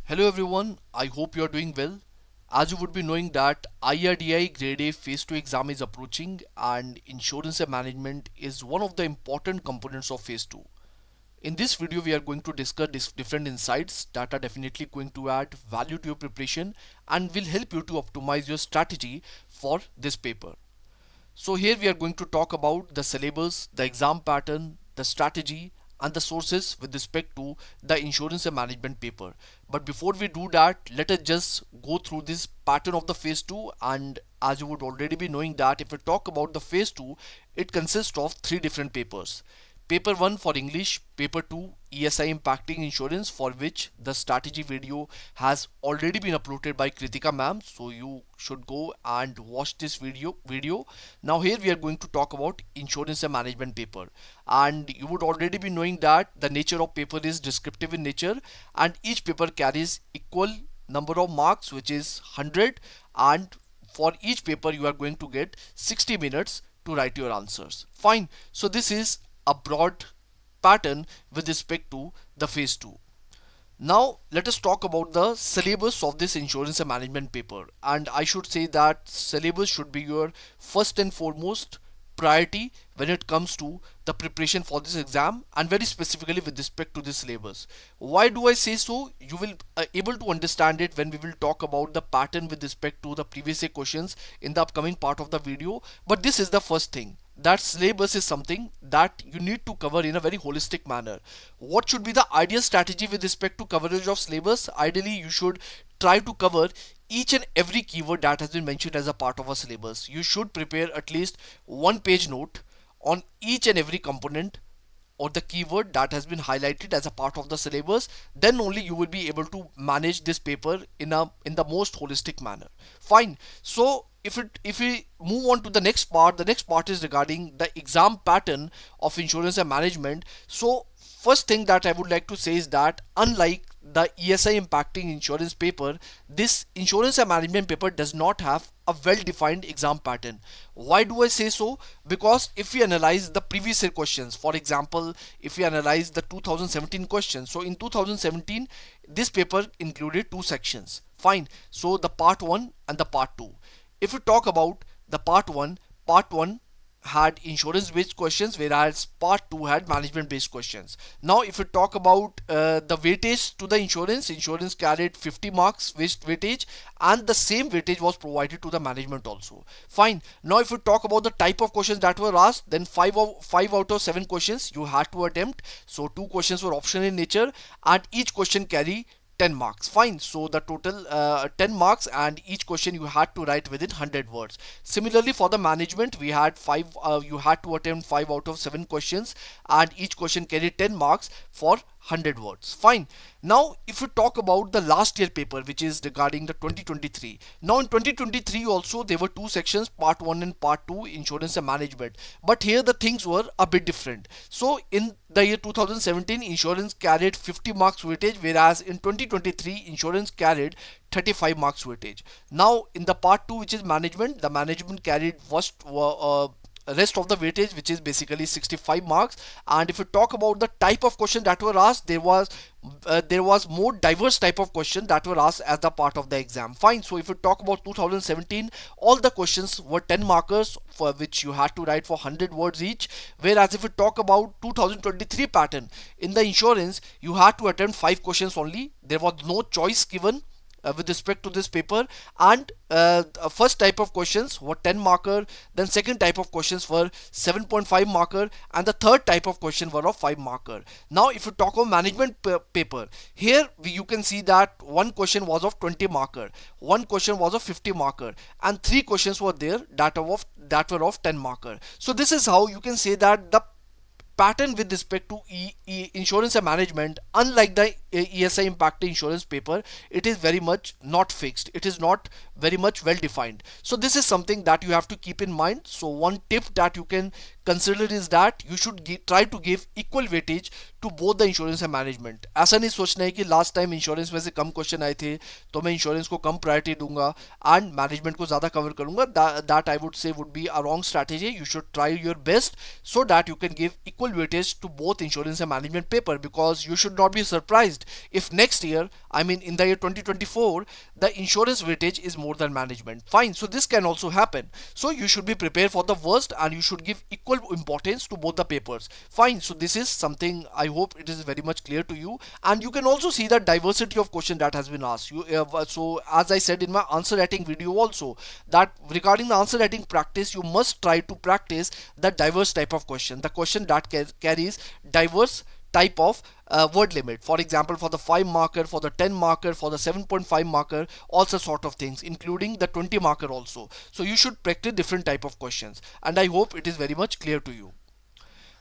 Hello everyone, I hope you are doing well. As you would be knowing that IRDI Grade A Phase 2 exam is approaching and insurance and management is one of the important components of Phase 2. In this video, we are going to discuss different insights that are definitely going to add value to your preparation and will help you to optimize your strategy for this paper. So here we are going to talk about the syllabus, the exam pattern, the strategy and the sources with respect to the insurance and management paper. But before we do that, let us just go through this pattern of the phase 2, and as you would already be knowing that if we talk about the phase 2, it consists of three different papers. Paper 1 for English, Paper 2 ESI Impacting Insurance, for which the strategy video has already been uploaded by Kritika ma'am, so you should go and watch this video. Now here we are going to talk about insurance and management paper, and you would already be knowing that the nature of paper is descriptive in nature and each paper carries equal number of marks, which is 100, and for each paper you are going to get 60 minutes to write your answers. Fine, so this is a broad pattern with respect to the phase 2. Now let us talk about the syllabus of this insurance and management paper, and I should say that syllabus should be your first and foremost priority when it comes to the preparation for this exam, and very specifically with respect to this syllabus. Why do I say so? You will able to understand it when we will talk about the pattern with respect to the previous year questions in the upcoming part of the video, but this is the first thing, that syllabus is something that you need to cover in a very holistic manner. What should be the ideal strategy with respect to coverage of syllabus? Ideally, you should try to cover each and every keyword that has been mentioned as a part of a syllabus. You should prepare at least one page note on each and every component or the keyword that has been highlighted as a part of the syllabus. Then only you will be able to manage this paper in the most holistic manner. Fine. So if we move on to the next part is regarding the exam pattern of insurance and management. So first thing that I would like to say is that unlike the ESI impacting insurance paper, this insurance and management paper does not have a well-defined exam pattern. Why do I say so? Because if we analyze the previous year questions, for example, if we analyze the 2017 questions, so in 2017, this paper included two sections. Fine. So the part 1 and the part 2. If we talk about the part 1 had insurance based questions, whereas part 2 had management based questions. Now if we talk about the weightage to the insurance carried 50 marks weightage, and the same weightage was provided to the management also. Fine. Now if we talk about the type of questions that were asked, then 5 out of 7 questions you had to attempt. So 2 questions were optional in nature and each question carry 10 marks. Fine. So the total 10 marks, and each question you had to write within 100 words. Similarly for the management, we had 5 you had to attempt 5 out of 7 questions and each question carried 10 marks for 100 words. Fine. Now if we talk about the last year paper, which is regarding the 2023. Now in 2023 also there were two sections, part 1 and part 2, insurance and management, but here the things were a bit different. So in the year 2017, insurance carried 50 marks weightage, whereas in 2023 insurance carried 35 marks weightage. Now in the part 2, which is management, the management carried rest of the weightage, which is basically 65 marks. And if we talk about the type of question that were asked, there was more diverse type of question that were asked as the part of the exam. Fine. So if we talk about 2017, all the questions were 10 markers, for which you had to write for 100 words each, whereas if we talk about 2023 pattern, in the insurance you had to attempt 5 questions only. There was no choice given with respect to this paper, and first type of questions were 10 marker, then second type of questions were 7.5 marker, and the third type of question were of 5 marker. Now if you talk of management paper, here you can see that one question was of 20 marker, one question was of 50 marker, and 3 questions were there that were of 10 marker. So this is how you can say that the pattern with respect to insurance and management, unlike the ESI impact insurance paper, it is very much not fixed, it is not very much well defined. So this is something that you have to keep in mind. So one tip that you can consider is that you should try to give equal weightage to both the insurance and management. ऐसा नहीं सोचना है कि last time insurance में से कम question आए थे तो मैं इंश्योरेंस को कम प्रायोरिटी दूंगा एंड मैनेजमेंट को ज़्यादा कवर करूंगा. That I would say would be a wrong strategy. You should try your best so that you can give equal weightage to both insurance and management paper, because you should not be surprised surprised if next year, I mean in the year 2024, the insurance weightage is more than management. Fine, so this can also happen. So you should be prepared for the worst and you should give equal importance to both the papers. Fine, so this is something I hope it is very much clear to you. And you can also see the diversity of question that has been asked. So as I said in my answer writing video also, that regarding the answer writing practice, you must try to practice the diverse type of question, the question that carries diverse type of word limit. For example, for the 5 marker, for the 10 marker, for the 7.5 marker, also sort of things, including the 20 marker also. So you should practice different type of questions, and I hope it is very much clear to you.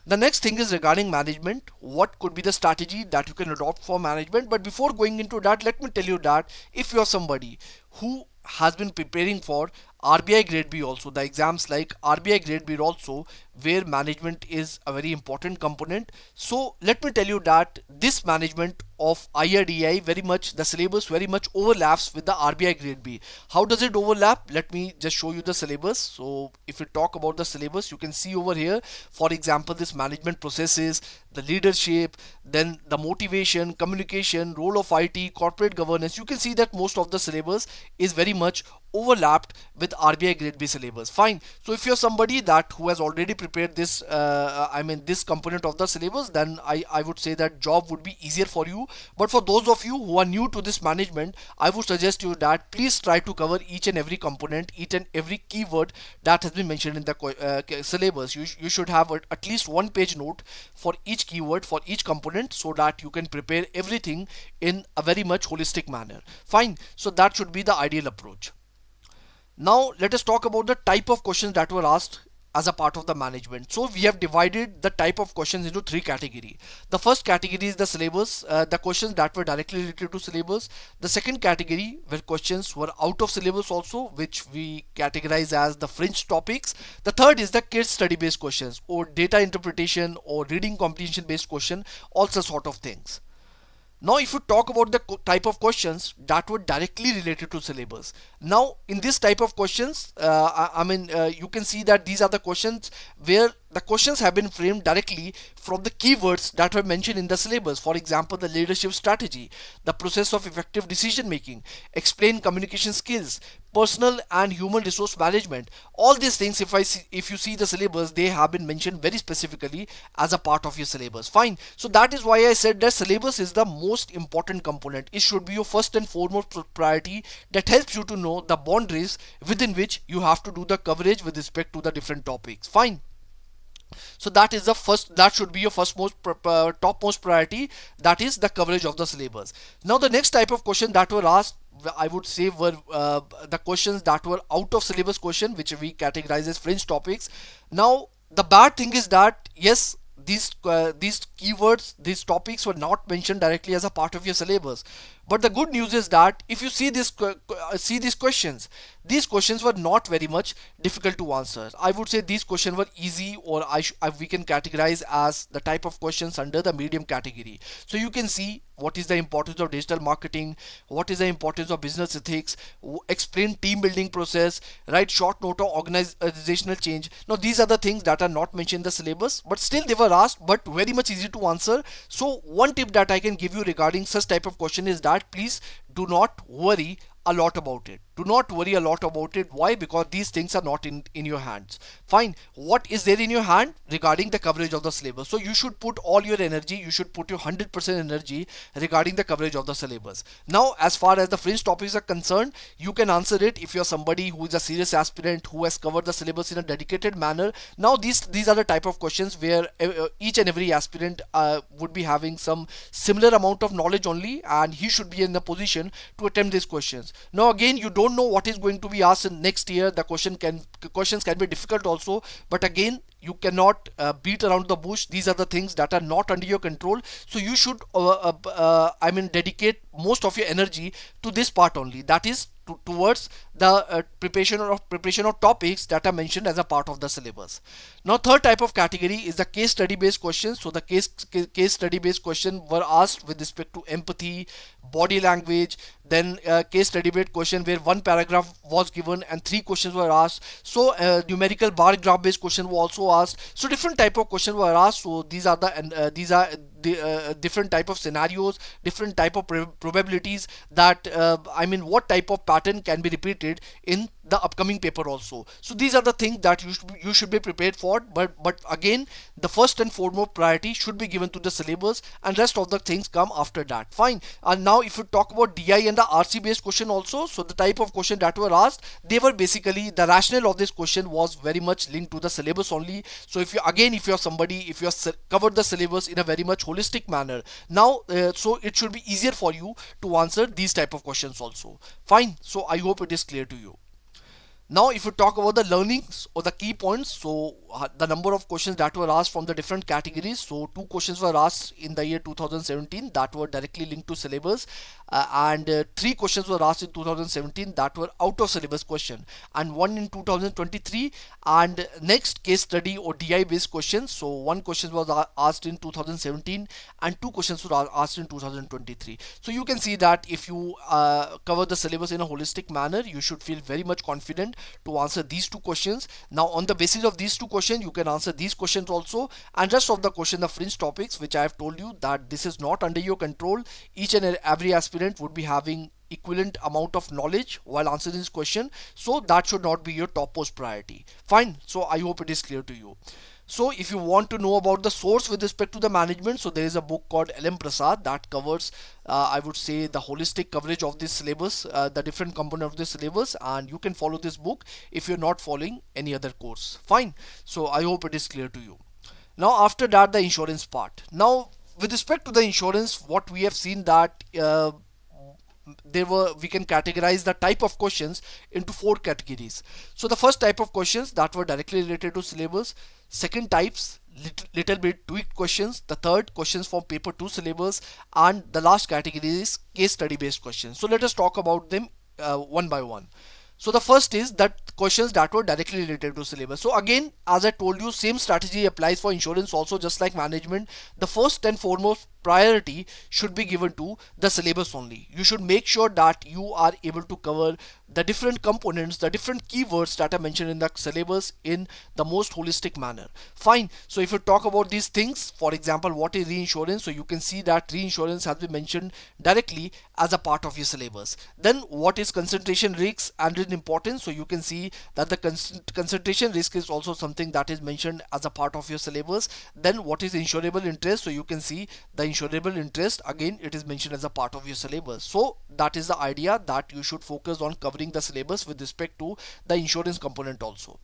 The next thing is regarding management. What could be the strategy that you can adopt for management? But before going into that, let me tell you that if you are somebody who has been preparing for RBI grade B also, the exams like RBI grade B also, where management is a very important component. So let me tell you that this management of IRDAI very much, the syllabus very much overlaps with the RBI grade B. How does it overlap? Let me just show you the syllabus. So if we talk about the syllabus, you can see over here, for example, this management processes, the leadership, then the motivation, communication, role of IT, corporate governance. You can see that most of the syllabus is very much overlapped with RBI grade B syllabus. Fine. So if you're somebody that who has already prepared this, this component of the syllabus, then I would say that job would be easier for you. But for those of you who are new to this management, I would suggest you that please try to cover each and every component, each and every keyword that has been mentioned in the syllabus. You should have at least 1 page note for each keyword, for each component, so that you can prepare everything in a very much holistic manner. Fine. So that should be the ideal approach. Now let us talk about the type of questions that were asked as a part of the management. So we have divided the type of questions into 3 categories. The first category is the syllabus, the questions that were directly related to syllabus. The second category were questions were out of syllabus also, which we categorize as the fringe topics. The third is the case study based questions, or data interpretation or reading comprehension based question, also sort of things. Now if you talk about the type of questions that were directly related to syllabus, now in this type of questions, you can see that these are the questions where the questions have been framed directly from the keywords that were mentioned in the syllabus. For example, the leadership strategy, the process of effective decision making, explain communication skills, personal and human resource management. All these things, if you see the syllabus, they have been mentioned very specifically as a part of your syllabus. Fine. So that is why I said that syllabus is the most important component. It should be your first and foremost priority that helps you to know the boundaries within which you have to do the coverage with respect to the different topics. Fine. So that is the first, that should be your first most topmost priority, that is the coverage of the syllabus. Now the next type of question that were asked, I would say, were the questions that were out of syllabus question, which we categorize as fringe topics. Now the bad thing is that yes, these keywords, these topics were not mentioned directly as a part of your syllabus. But the good news is that if you see these questions, these questions were not very much difficult to answer. I would say these questions were easy, or we can categorize as the type of questions under the medium category. So you can see what is the importance of digital marketing, what is the importance of business ethics, explain team building process, write short note of organizational change. Now these are the things that are not mentioned in the syllabus, but still they were asked, but very much easy to answer. So one tip that I can give you regarding such type of question is that please do not worry a lot about it. Do not worry a lot about it. Why? Because these things are not in your hands. Fine. What is there in your hand regarding the coverage of the syllabus? So you should put all your energy, you should put your 100% energy regarding the coverage of the syllabus. Now as far as the fringe topics are concerned, you can answer it if you're somebody who is a serious aspirant who has covered the syllabus in a dedicated manner. Now these are the type of questions where each and every aspirant would be having some similar amount of knowledge only, and he should be in a position to attempt these questions. Now again, you don't know what is going to be asked in next year. The questions can be difficult also, but again, you cannot beat around the bush. These are the things that are not under your control. So you should dedicate most of your energy to this part only, that is towards the preparation of topics that are mentioned as a part of the syllabus. Now third type of category is the case study based questions. So the case study based questions were asked with respect to empathy, body language, then case study based question where 1 paragraph was given and 3 questions were asked. So numerical bar graph based question were also asked. So different type of questions were asked. So these are different type of scenarios, different type of probabilities, that I mean what type of pattern can be repeated in the upcoming paper also. So these are the things that you should be prepared for, but again, the first and foremost priority should be given to the syllabus, and rest of the things come after that. Fine. And now if you talk about DI and the RC based question also, so the type of question that were asked, they were basically, the rationale of this question was very much linked to the syllabus only. So if you, again, if you're somebody, if you have covered the syllabus in a very much holistic manner, now so it should be easier for you to answer these type of questions also. Fine. So I hope it is clear to you. Now, if you talk about the learnings or the key points, so the number of questions that were asked from the different categories. So 2 questions were asked in the year 2017 that were directly linked to syllabus, and 3 questions were asked in 2017 that were out of syllabus question, and 1 in 2023. And next, case study or DI based questions. So 1 question was asked in 2017 and 2 questions were asked in 2023. So you can see that if you cover the syllabus in a holistic manner, you should feel very much confident to answer these 2 questions. Now on the basis of these 2 questions, you can answer these questions also, and rest of the question, the fringe topics, which I have told you that this is not under your control. Each and every aspirant would be having equivalent amount of knowledge while answering this question, so that should not be your topmost priority. Fine. So I hope it is clear to you. So if you want to know about the source with respect to the management, so there is a book called LM Prasad that covers I would say the holistic coverage of this syllabus, the different component of the syllabus, and you can follow this book if you're not following any other course. Fine. So I hope it is clear to you. Now after that, the insurance part. Now with respect to the insurance, what we have seen that we can categorize the type of questions into 4 categories. So the first type of questions that were directly related to syllabus, second types little bit tweaked questions, the third questions from paper 2 syllabus, and the last category is case study based questions. So let us talk about them one by one. So the first is that questions that were directly related to syllabus. So again, as I told you, same strategy applies for insurance also, just like management. The first and foremost priority should be given to the syllabus only. You should make sure that you are able to cover the different components, the different keywords that are mentioned in the syllabus in the most holistic manner. Fine. So if you talk about these things, for example, what is reinsurance? So you can see that reinsurance has been mentioned directly as a part of your syllabus. Then what is concentration risks and its importance? So you can see that the concentration risk is also something that is mentioned as a part of your syllabus. Then what is insurable interest? So you can see the insurable interest, again it is mentioned as a part of your syllabus. So that is the idea, that you should focus on covering the syllabus with respect to the insurance component also.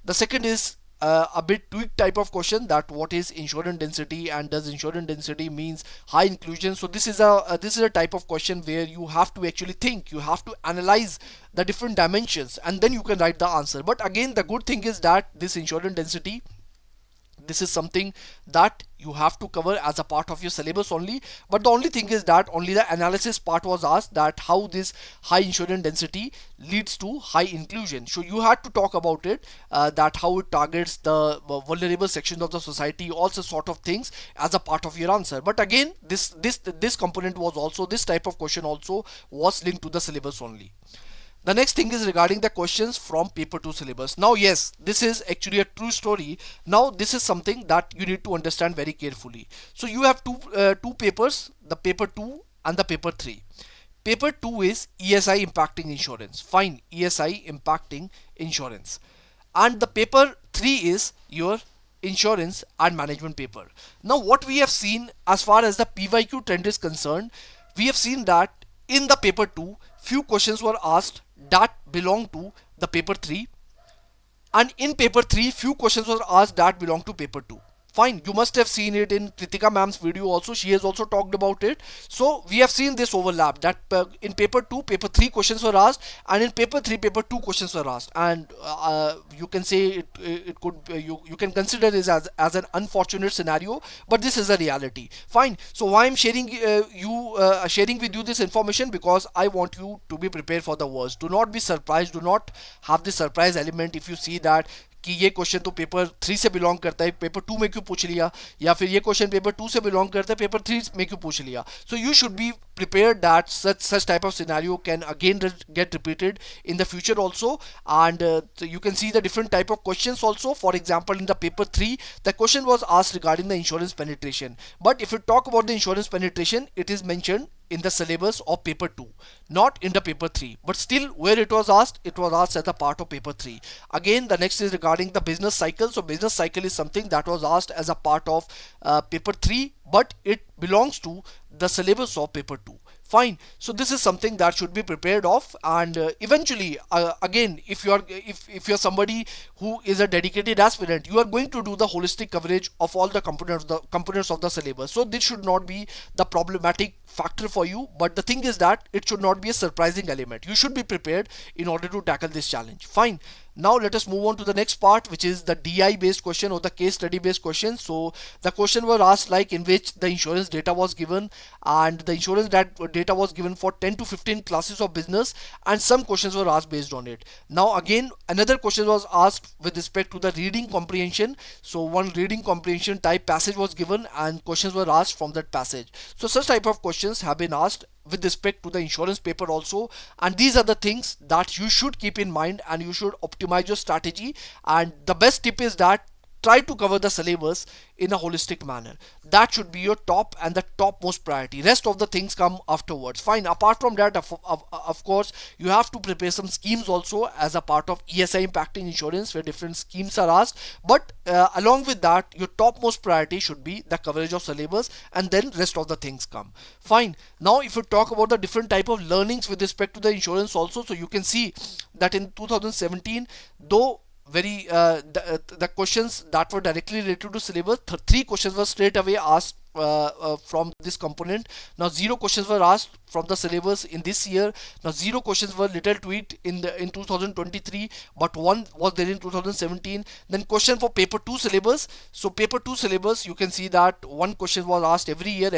The second is a bit tweaked type of question, that what is insurance density, and does insurance density means high inclusion? So this is a type of question where you have to actually think, you have to analyze the different dimensions, and then you can write the answer. But again, the good thing is that this insurance density, this is something that you have to cover as a part of your syllabus only. But the only thing is that only the analysis part was asked, that how this high insurance density leads to high inclusion. So you had to talk about it, that how it targets the vulnerable sections of the society, also sort of things as a part of your answer. But again, this component was also, this type of question also was linked to the syllabus only. The next thing is regarding the questions from paper 2 syllabus. Now yes, this is actually a true story. Now this is something that you need to understand very carefully. So you have two papers, the paper 2 and the paper 3. Paper 2 is ESI impacting insurance. Fine, ESI impacting insurance. And the paper 3 is your insurance and management paper. Now what we have seen as far as the PYQ trend is concerned, we have seen that in the paper 2, few questions were asked that belong to the paper 3, and in paper 3 few questions were asked that belong to paper 2. Fine, you must have seen it in Kritika ma'am's video also, she has also talked about it. So we have seen this overlap, that in paper 2 paper 3 questions were asked, and in paper 3 paper 2 questions were asked, and you can say it could you can consider this as an unfortunate scenario, but this is a reality. Fine. So why I'm sharing sharing with you this information, because I want you to be prepared for the worst. Do not be surprised, do not have this surprise element if you see that कि ये question तो paper 3 से belong करता है, paper 2 में क्यों पूछ लिया, या फिर ये क्वेश्चन पेपर 2 से बिलोंग करता है, पेपर 3 में क्यों पूछ लिया. So you should be prepared that such type of scenario can again get repeated in the future also. And so you can see the different type of questions also. For example, in the paper 3 the question was asked regarding the insurance penetration, but if you talk about the insurance penetration, it is mentioned in the syllabus of paper 2, not in the paper 3, but still where it was asked as a part of paper 3. Again, the next is regarding the business cycle. So business cycle is something that was asked as a part of paper 3, but it belongs to the syllabus of paper 2. Fine. So this is something that should be prepared of. And eventually, again, if you're somebody who is a dedicated aspirant, you are going to do the holistic coverage of all the components of the syllabus. So this should not be the problematic factor for you, but the thing is that it should not be a surprising element. You should be prepared in order to tackle this challenge. Fine. Now let us move on to the next part, which is the DI based question or the case study based question. So the question were asked like in which the insurance data was given, and the insurance data was given for 10 to 15 classes of business, and some questions were asked based on it. Now again, another question was asked with respect to the reading comprehension. So one reading comprehension type passage was given and questions were asked from that passage. So such type of questions have been asked with respect to the insurance paper also, and these are the things that you should keep in mind and you should optimize your strategy. And the best tip is that try to cover the syllabus in a holistic manner. That should be your top and the topmost priority. Rest of the things come afterwards. Fine. Apart from that, of course, you have to prepare some schemes also as a part of ESI impacting insurance, where different schemes are asked. But along with that, your topmost priority should be the coverage of syllabus, and then rest of the things come. Fine. Now, if you talk about the different type of learnings with respect to the insurance also, so you can see that in 2017, though the questions that were directly related to syllabus, 3 questions were straight away asked from this component. Now 0 questions were asked from the syllabus in this year. Now 0 questions were little tweaked in 2023, but one was there in 2017. Then question for paper 2 syllabus. So paper 2 syllabus, you can see that 1 question was asked every year.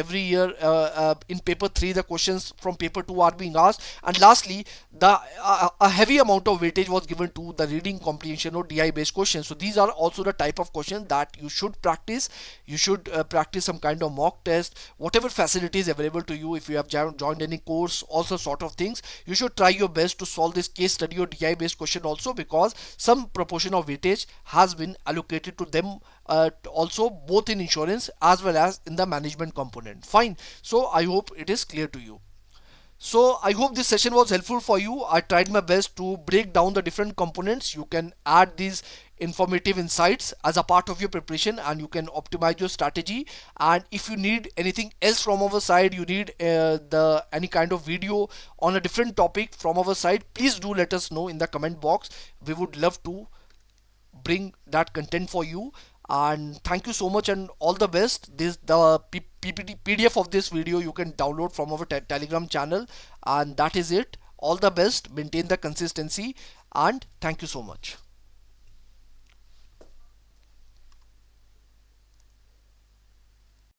In paper 3 the questions from paper 2 are being asked. And lastly, a heavy amount of weightage was given to the reading comprehension or DI based questions. So these are also the type of questions that you should practice. You should practice some kind of mock test, whatever facilities available to you. If you have joined any course, also sort of things, you should try your best to solve this case study or DI based question also, because some proportion of weightage has been allocated to them also, both in insurance as well as in the management component. Fine. So I hope it is clear to you. So I hope this session was helpful for you. I tried my best to break down the different components. You can add these informative insights as a part of your preparation, and you can optimize your strategy. And if you need anything else from our side, you need any kind of video on a different topic from our side, please do let us know in the comment box. We would love to bring that content for you. And thank you so much and all the best. The PDF of this video you can download from our Telegram channel, and that is it. All the best, maintain the consistency, and thank you so much.